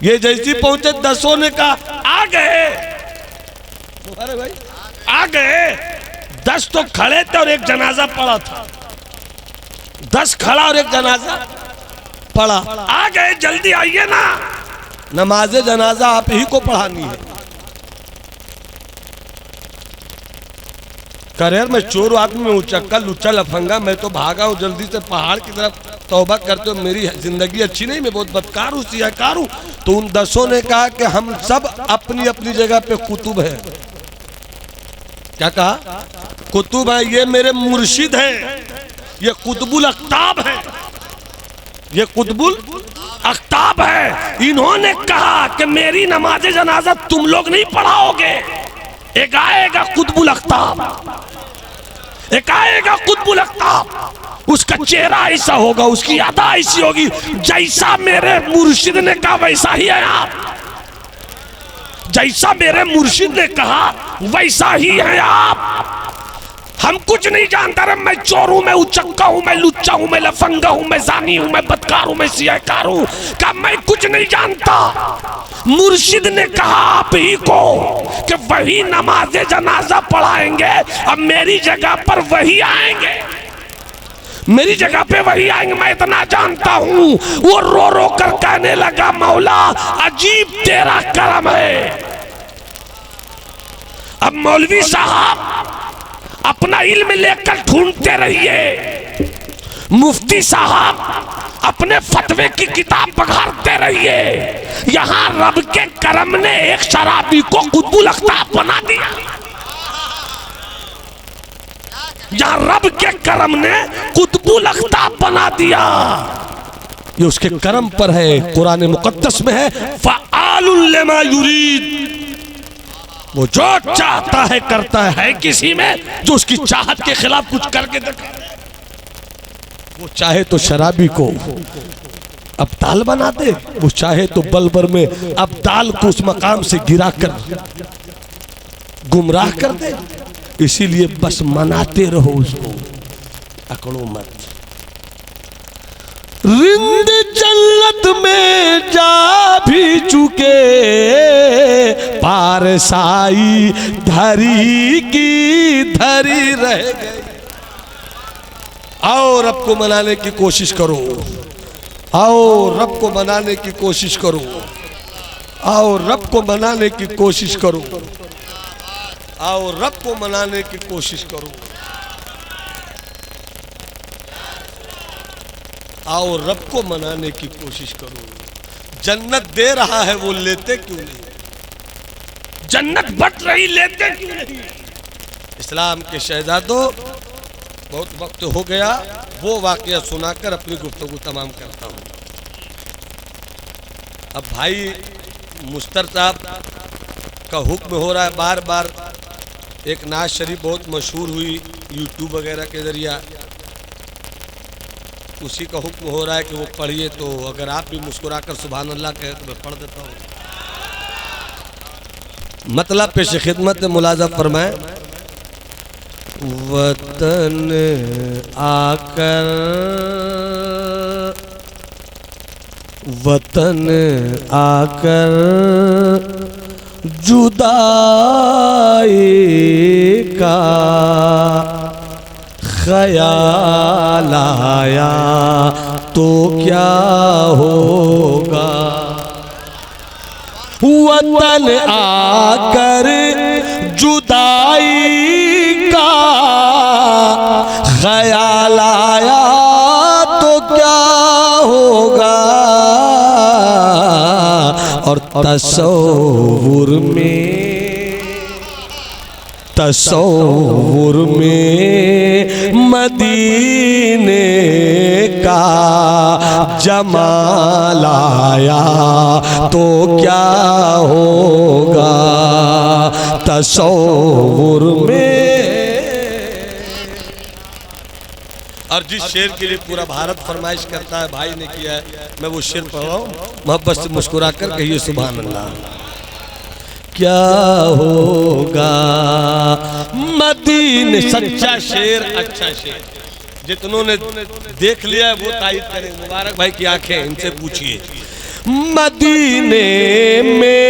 ये जैसी पहुंचे 10 ने कहा आ गए, अरे भाई आ गए। 10 तो खड़े थे और एक जनाजा पड़ा था। 10 खड़ा और एक जनाजा पड़ा। आ गए, जल्दी आइए ना, नमाजे जनाजा आप ही को पढ़ानी है। करेर मैं चोर आदमी में उचक्का लुच्चा लफंगा, मैं तो भागा हूँ जल्दी से पहाड़ की तरफ, तौबा करते हो, मेरी जिंदगी अच्छी नहीं, मैं बहुत बदकार हूँ, सियाकार हूँ। तो उन 10 ने कहा कि हम सब अपनी अपनी जगह पे कुतुब है। क्या कहा? कुतुब है, ये मेरे मुर्शिद हैं, ये कुतुबुल अख्ताब है, ये कुतुबुल अख्ताब है। इन्होंने कहा कि मेरी नमाज जनाजा तुम लोग नहीं पढ़ाओगे, एक आएगा कुतुबुल अख्ताब, एक आएगा कुतुबुल अख्ताब, उसका चेहरा ऐसा होगा, उसकी अदा ऐसी होगी, जैसा मेरे मुर्शिद ने कहा वैसा ही है आप, जैसा मेरे मुर्शिद ने कहा वैसा ही है आप। हम कुछ नहीं जानता रे, मैं चोर हूं, मैं उचक्का हूं, मैं लुच्चा हूं, मैं लफंगा हूं, मैं जानी हूं, मैं बदकार हूं, मैं सियाकार हूं, क्या मैं कुछ नहीं जानता? मुर्शिद ने कहा आप ही को कि वही नमाज़े जनाजा पढ़ाएंगे, अब मेरी जगह पर वही आएंगे, मेरी जगह पे वही आएंगे, मैं इतना जानता हूं। वो रो रो कर कहने लगा मौला अजीब तेरा करम है। अब मौलवी साहब अपना इल्म लेकर ढूंढते रहिए, मुफ्ती साहब अपने फतवे की किताब पढ़ाते रहिए। यहां रब के करम ने एक शराबी को कुतुबुल अख्ताब बना दिया, यहां रब के करम ने कुतुबुल अख्ताब बना दिया। ये उसके करम पर है, कुरान मुकद्दस में है फ़आलुल लिमा युरीद, वो जो चाहता है करता है किसी में, जो उसकी चाहत के खिलाफ कुछ करके दिखा। वो चाहे तो शराबी को अब्दाल बना दे, वो चाहे तो बलबर में अब्दाल को उस मकाम से गिरा कर गुमराह कर दे। इसीलिए बस मनाते रहो उसको, अकड़ो मत। रिंद जन्नत में जा भी चुके, पारसाई धरी की धरी रह गई। आओ रब को मनाने की कोशिश करो, आओ रब को मनाने की कोशिश करो, आओ रब को मनाने की कोशिश करो, आओ रब को मनाने की कोशिश करो, आओ रब को मनाने की कोशिश करो। जन्नत दे रहा है वो लेते क्यों नहीं? जन्नत बट रही लेते क्यों नहीं? इस्लाम के शहजादों, बहुत वक्त हो गया, वो वाकया सुनाकर अपनी गुफ्तगू तमाम करता हूँ। अब भाई मुश्तर साहब का हुक्म हो रहा है, बार बार एक नाज शरीफ बहुत मशहूर हुई यूट्यूब वगैरह के जरिया, उसी का हुक्म हो रहा है कि वो पढ़िए। तो अगर आप भी मुस्कुराकर सुभान अल्लाह कहे तो मैं पढ़ देता हूँ। मतलब पेश खिदमत मुलाजा फरमाए। वतन आकर, वतन आकर जुदाई का ख्याल आया तो क्या होगा? वतन आकर जुदाई का ख्याल आया तो क्या होगा? और तसव्वुर में, तसव्वुर में मदीने का जमाल आया तो क्या होगा? तसव्वुर में। और जिस शेर के लिए पूरा भारत फरमाइश करता है, भाई ने किया है, मैं वो शेर पढ़ रहा हूँ, मोहब्बत से मुस्कुरा कर कहिए सुभान अल्लाह। क्या होगा मदीने, सच्चा शेर, अच्छा शेर, जितनों ने देख लिया है वो तारीफ करें। मुबारक भाई की आंखें, इनसे पूछिए। मदीने में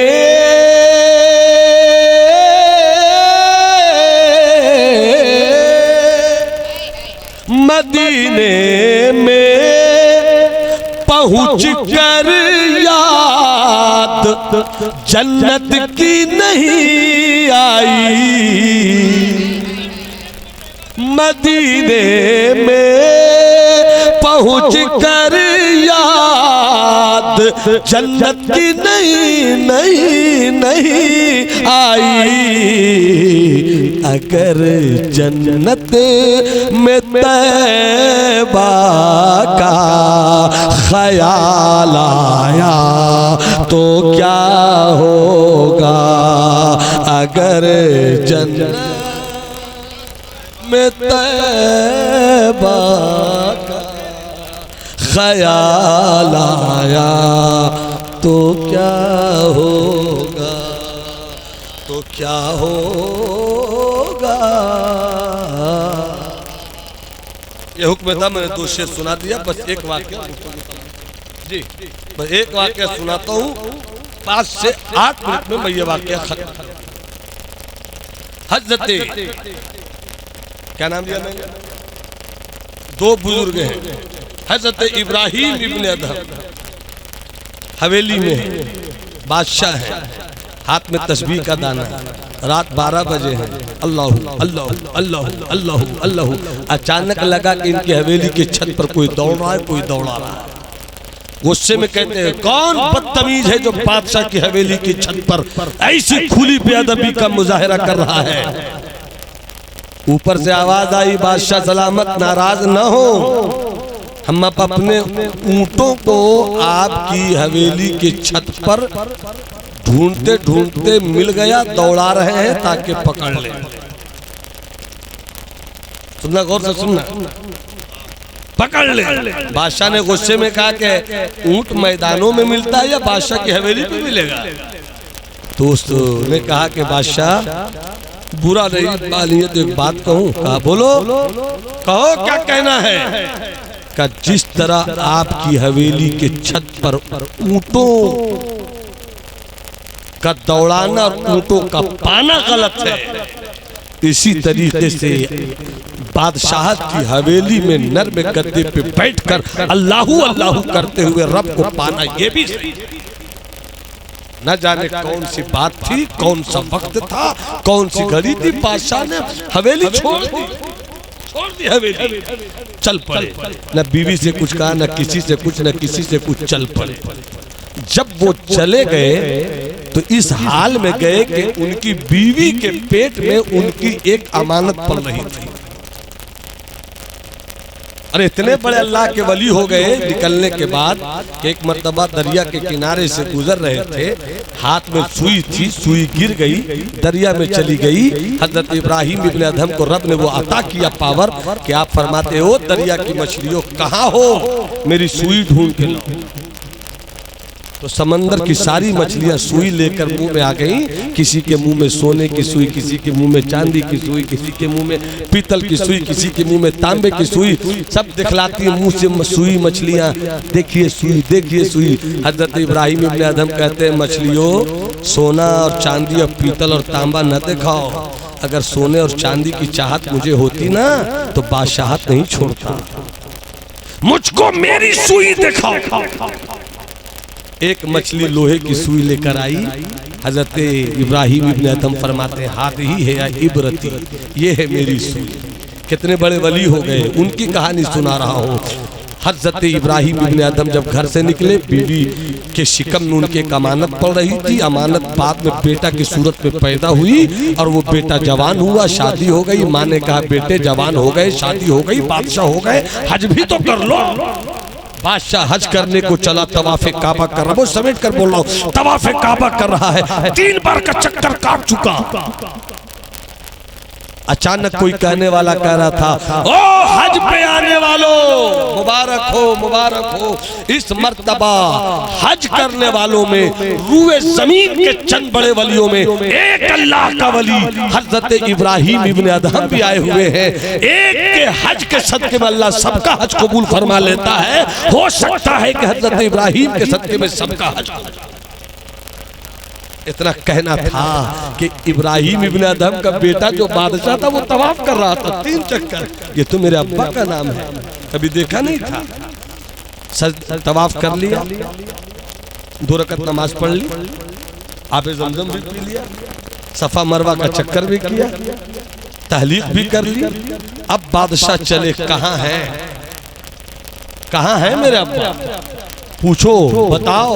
मदीने में पहुँच कर याद जन्नत की नहीं आई। मदीने में पहुँच कर याद जन्नत की नहीं आई। अगर जन्नत में तैबा का ख्याल आया तो क्या होगा? अगर जन्नत में तैबा का ख्याल आया तो क्या होगा? तो क्या होगा? ये हुक्म था, मैंने 2 शेर सुना दिया। बस एक वाक्य जी, बस एक वाक्य सुनाता हूँ, 5 से 8 मिनट में मैं ये वाक्य खत्म। हजरत क्या नाम लिया मैंने? 2 बुजुर्ग हैं। हजरत इब्राहिम इब्न अदहम हवेली में है, बादशाह है, हाथ में तस्बीह का दाना, रात 12 बजे है। अल्लाह अल्लाह अल्लाह अल्लाह अल्लाह। अचानक लगा कि इनकी हवेली की छत पर कोई दौड़ रहा है, कोई दौड़ा रहा है। गुस्से में कहते हैं, कौन बदतमीज है जो बादशाह की हवेली की छत पर ऐसी खुली बेअदबी का मुजाहिरा कर रहा है। ऊपर से आवाज आई, बादशाह सलामत, नाराज न हो, हम अपने ऊंटों को आपकी हवेली की छत पर ढूंढते ढूंढते मिल गया, दौड़ा रहे हैं ताकि पकड़ ले। सुनना, गौर से सुनना, पकड़ ले। बादशाह ने गुस्से में कहा कि ऊंट मैदानों में मिलता है या बादशाह की हवेली में मिलेगा? तो उसने कहा कि बादशाह बुरा नहीं मानिए तो एक बात कहूं। कहा बोलो, कहो क्या कहना है? का जिस तरह आपकी हवेली के छत पर ऊंटों का दौड़ाना और ऊंटों का पाना गलत है, इसी तरीके से बादशाहत की हवेली में नर्म गद्दे पे बैठकर अल्लाहू अल्लाहू करते हुए रब को पाना ये भी सही। न जाने कौन सी बात थी, कौन सा वक्त था, कौन सी घड़ी थी, बादशाह ने हवेली छोड़ दी हवेली, चल पड़े। न बीवी से कुछ कहा, न किसी से कुछ, न किसी से कुछ, चल पड़े। जब वो चले गए तो इस हाल में गए कि उनकी बीवी के पेट में उनकी एक अमानत पल रही थी। अरे इतने बड़े अल्लाह के वली हो गए निकलने के बाद कि एक मर्तबा दरिया के किनारे से गुजर रहे थे, हाथ में सुई थी, सुई गिर गई, दरिया में चली गई। हजरत इब्राहिम इब्न अदहम को रब ने वो अता किया पावर कि आप फरमाते हो, दरिया की मछलियों कहाँ हो, मेरी सुई ढूंढ के लाओ। तो समंदर की सारी मछलियां सुई लेकर मुंह में आ गई। किसी के मुंह में सोने की सुई, किसी के मुंह में चांदी की सुई, किसी के मुंह में पीतल की सुई, किसी के मुंह में तांबे की सुई, सब दिखलाती है मुंह से सुई मछलियां। देखिए सुई, देखिए सुई। हजरत इब्राहिम इब्न अदहम कहते हैं, मछलियों सोना और चांदी और पीतल और तांबा न दिखाओ। अगर सोने और चांदी की चाहत मुझे होती ना तो बादशाहत नहीं छोड़ता, मुझको मेरी सुई दिखाओ। एक मछली लोहे की सुई लेकर आई। हजरत इब्राहिम इब्न अदहम फरमाते हैं, हाथ ही है या इबरती, ये है मेरी सुई। कितने बड़े वली हो गए, उनकी कहानी सुना रहा हूँ। हजरत इब्राहिम इब्न अदहम जब घर से निकले, बीवी के शिकम में उनकी एक अमानत पड़ रही थी। अमानत बाद में बेटा की सूरत में पैदा हुई और वो बेटा जवान हुआ, शादी हो गई। माँ ने कहा, बेटे जवान हो गए, शादी हो गई, बादशाह हो गए, हज भी तो कर लो। बादशाह हज करने को चला, तवाफे काबा कर रहा, वो समेट कर बोल रहा हूँ, तवाफे काबा कर रहा है, 3 बार का चक्कर काट चुका। अचानक कोई कहने वाला कह रहा था, ओ हज पे आने वालों, मुबारक हो, मुबारक हो। इस मर्तबा हज करने वालों में, रूए जमीन के चंद बड़े वलियों में एक अल्लाह का वली हजरत इब्राहिम इब्न अदहम भी आए हुए हैं। एक के हज के सदके में अल्लाह सबका हज कबूल फरमा लेता है। हो सकता है कि हजरत इब्राहिम के सदके में सबका हज। इतना कहना था कि इब्राहिम इब्न अदहम का बेटा जो बादशाह था वो तवाफ कर रहा था 3 चक्कर। ये तो मेरे अब्बा का नाम है, कभी देखा नहीं था। तवाफ कर लिया, 2 रकत नमाज पढ़ ली, आबे ज़मज़म भी पी लिया, सफा मरवा का चक्कर भी किया, तहलीक भी कर ली। अब बादशाह चले, कहाँ है, कहाँ है मेरे अब्बा, पूछो, बताओ।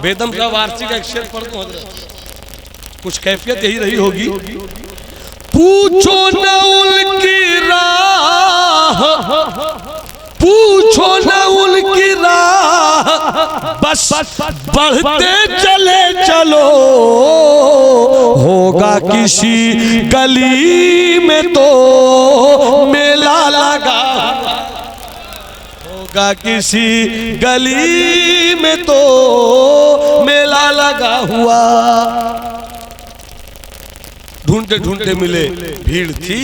बेदम का वार्षिक एक शेर पढ़ दो, कुछ कैफियत यही रही होगी। पूछो न उनकी राह, पूछो न उनकी राह, बस बढ़ते चले चलो। होगा किसी गली में तो मेला लगा, होगा किसी गली में तो मेला लगा हुआ। ढूंढते ढूंढते मिले, भीड़ थी,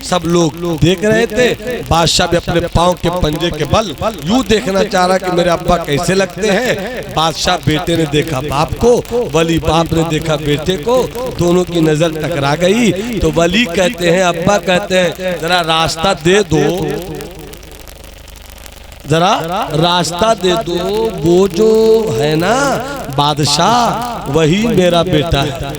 सब लोग देख रहे थे। बादशाह भी अपने पांव के पंजे के बल यूं देखना चाह रहा कि मेरे अब्बा कैसे लगते हैं। बादशाह बेटे ने देखा बाप को, वली बाप ने देखा बेटे को, दोनों की नजर टकरा गई। तो वली कहते हैं, अब्बा कहते हैं, जरा रास्ता दे दो, जरा रास्ता दे दो, वो जो है ना बादशाह वही मेरा बेटा है।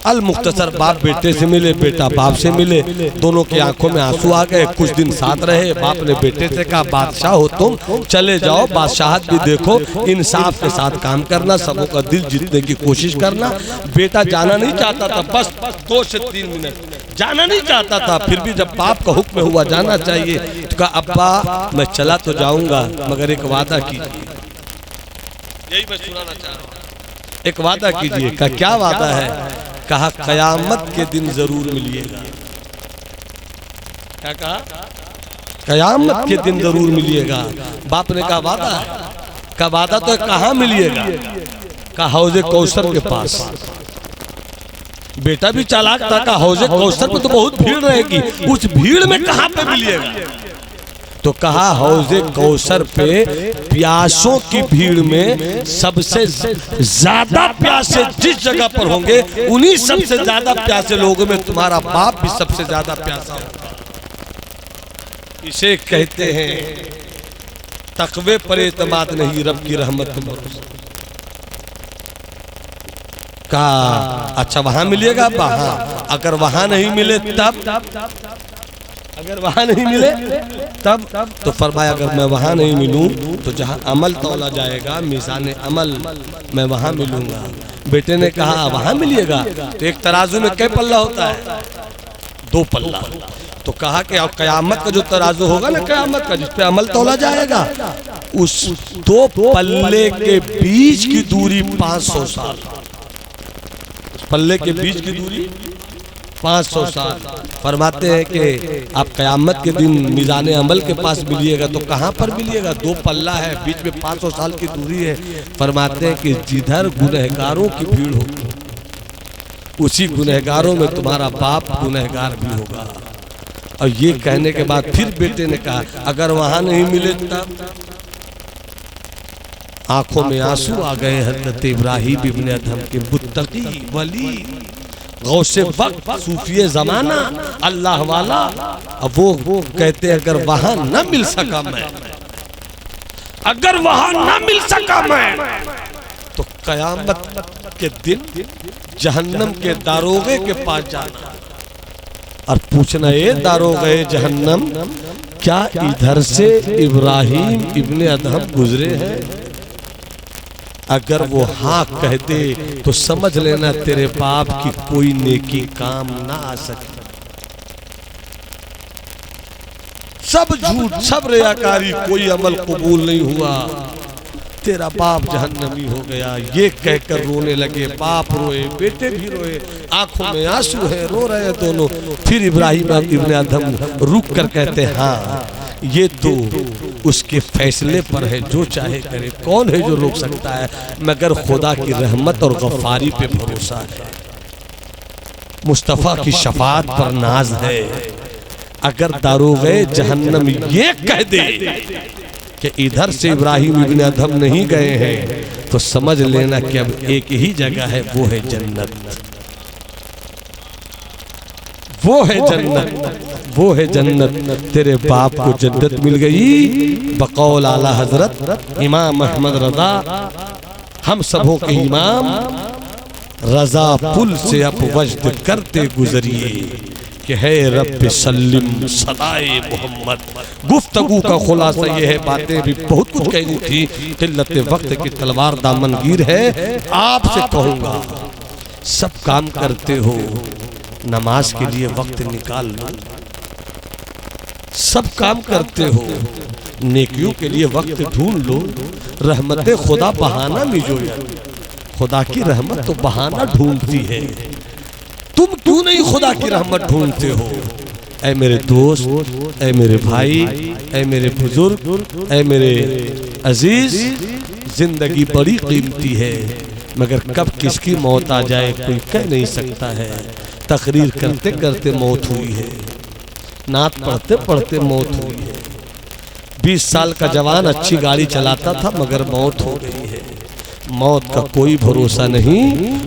अल मुख्तसर बाप बेटे से मिले, बेटा बाप से मिले, दोनों की आंखों में आंसू आ गए। कुछ दिन साथ रहे। बाप ने बेटे से कहा, बादशाह हो तुम, चले जाओ, बादशाहत भी देखो, इंसाफ के साथ काम करना, सबों का दिल जीतने की कोशिश करना। बेटा जाना नहीं चाहता था, बस 2 से 3 मिनट जाना नहीं चाहता था। फिर भी जब बाप का हुक्म हुआ जाना चाहिए, तो कहा, अब्बा मैं चला तो जाऊंगा, मगर एक वादा कीजिए। यही मैं सुनाना चाह रहा हूं, एक वादा कीजिए। का क्या वादा है? कहा, कयामत के दिन जरूर मिलिएगा। क्या कहा? कयामत के दिन जरूर मिलिएगा। बाप ने कहा, वादा है? का वादा तो कहाँ मिलिएगा? का हौजे कौसर के पास। बेटा भी चालाक था, का हौजे कौसर पे तो बहुत भीड़ रहेगी, उस भीड़ में कहाँ पे मिलिएगा? तो कहा, हौजे कौसर पे प्यासों की भीड़ में सबसे ज्यादा प्यासे जिस जगह पर होंगे, उन्हीं सबसे ज्यादा प्यासे लोगों में तुम्हारा बाप भी सबसे ज्यादा प्यासा होगा। इसे कहते हैं तकवे पर एतमाद नहीं, रब की रहमत पर भरोसा। कहा, अच्छा वहां मिलेगा? वहां अगर वहां नहीं मिले तब, अगर वहां नहीं मिले तब, तो फरमाया, अगर मैं वहां नहीं मिलूं तो जहां अमल तौला जाएगा, मिज़ान अमल, मैं वहां मिलूंगा। बेटे ने कहा, वहां मिलिएगा? तो एक तराजू में कै पल्ला होता है? 2 पल्ला। तो कहा कि कयामत का जो तराजू होगा ना, कयामत का जिस पे अमल तौला जाएगा, उस 2 पल्ले के बीच की दूरी 500 साल। पल्ले के बीच की दूरी 500 साल। फरमाते हैं कि आप कयामत के दिन मिज़ान अमल के पास मिलिएगा। तो कहाँ पर मिलिएगा? 2 पल्ला है, बीच में 500 साल की दूरी है। फरमाते हैं कि जिधर गुनहगारों की भीड़ होगी, उसी गुनहगारों में तुम्हारा बाप गुनहगार भी होगा। और ये कहने के बाद फिर बेटे ने कहा, अगर वहां नहीं मिले तब? आंखों में आंसू आ गए हजरत इब्राहिम इब्ने अदहम के, मुत्तकी वली गौसे वक्त, सूफिए जमाना, अल्लाह वाला। अब वो कहते अगर वहां न मिल सका मैं, अगर वहां न मिल सका मैं, तो कयामत के दिन जहन्नम के दारोगे के पास जाना और पूछना, ये दारोगे जहन्नम, क्या इधर से इब्राहिम इब्ने अदहम गुजरे हैं? अगर वो हाँ कह दे तो समझ लेना तेरे बाप की कोई नेकी काम ना आ सकती। सब झूठ, सब रियाकारी, कोई अमल कबूल नहीं हुआ, तेरा बाप जहन्नमी हो गया। ये कहकर रोने लगे। बाप रोए, बेटे भी रोए, आंखों में आंसू है, रो रहे हैं दोनों। फिर इब्राहिम इब्ने अदहम रुक कर कहते, हाँ ये तो उसके फैसले पर है, जो चाहे करे, कौन है जो रोक सकता है, मगर खुदा की रहमत और गफ्फारी पे भरोसा है, मुस्तफ़ा की शफाअत पर नाज है। अगर दारोगे जहन्नम ये कह दे कि इधर से इब्राहिम इब्ने अदहम नहीं गए हैं, तो समझ लेना कि अब एक ही जगह है, वो है जन्नत, वो है जन्नत, वो है जन्नत। तेरे बाप को जन्नत मिल गई बकौल आला हजरत इमाम अहमद रजा, हम सबों के इमाम रजा पुल से अब वजद करते गुजरिए कि है रब सल्लिम सदाए मोहम्मद। गुफ्तगू का खुलासा ये है, बातें भी बहुत कुछ कहनी थी, किल्लत वक्त की तलवार दामनगीर है। आपसे कहूँगा, सब काम करते हो, नमाज के लिए वक्त निकाल लो। सब काम करते हो, नेकियों के लिए वक्त ढूंढ लो। रहमत खुदा बहाना मिजो, खुदा की रहमत तो बहाना ढूंढती है। तुम क्यों नहीं खुदा की रहमत ढूंढते हो? ऐ मेरे दोस्त, ऐ मेरे भाई, ऐ मेरे बुजुर्ग, ऐ मेरे अजीज, जिंदगी बड़ी कीमती है। मगर कब किसकी मौत आ जाए कोई कह नहीं सकता है। तकरीर करते करते मौत हुई है, नात पढ़ते पढ़ते मौत हुई है। 20 साल का जवान अच्छी गाड़ी चलाता था मगर मौत हो गई है। मौत का कोई भरोसा नहीं,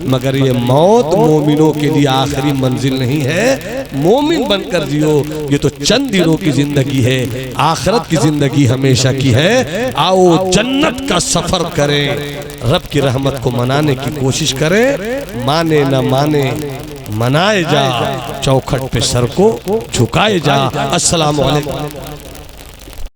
मगर ये मौत मोमिनों के लिए आखिरी मंजिल नहीं है। मोमिन बनकर जियो, ये तो चंद दिनों की जिंदगी है, आखिरत की जिंदगी हमेशा की है। आओ जन्नत का सफर करें, रब की रहमत को मनाने की कोशिश करें। माने न माने मनाए जा, चौखट पे सर को झुकाए जा। अस्सलाम वालेकुम।